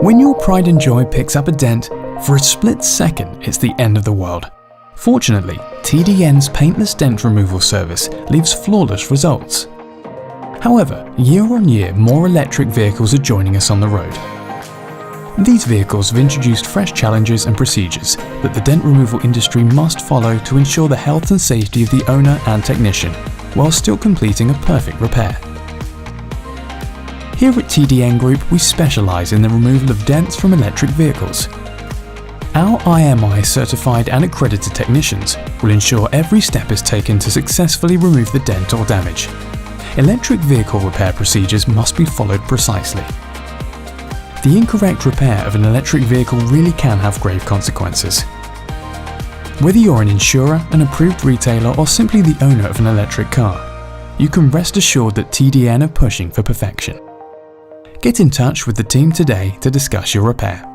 When your pride and joy picks up a dent, for a split second it's the end of the world. Fortunately, TDN's paintless dent removal service leaves flawless results. However, year on year more electric vehicles are joining us on the road. These vehicles have introduced fresh challenges and procedures that the dent removal industry must follow to ensure the health and safety of the owner and technician, while still completing a perfect repair. Here at TDN Group, we specialise in the removal of dents from electric vehicles. Our IMI certified and accredited technicians will ensure every step is taken to successfully remove the dent or damage. Electric vehicle repair procedures must be followed precisely. The incorrect repair of an electric vehicle really can have grave consequences. Whether you're an insurer, an approved retailer, or simply the owner of an electric car, you can rest assured that TDN are pushing for perfection. Get in touch with the team today to discuss your repair.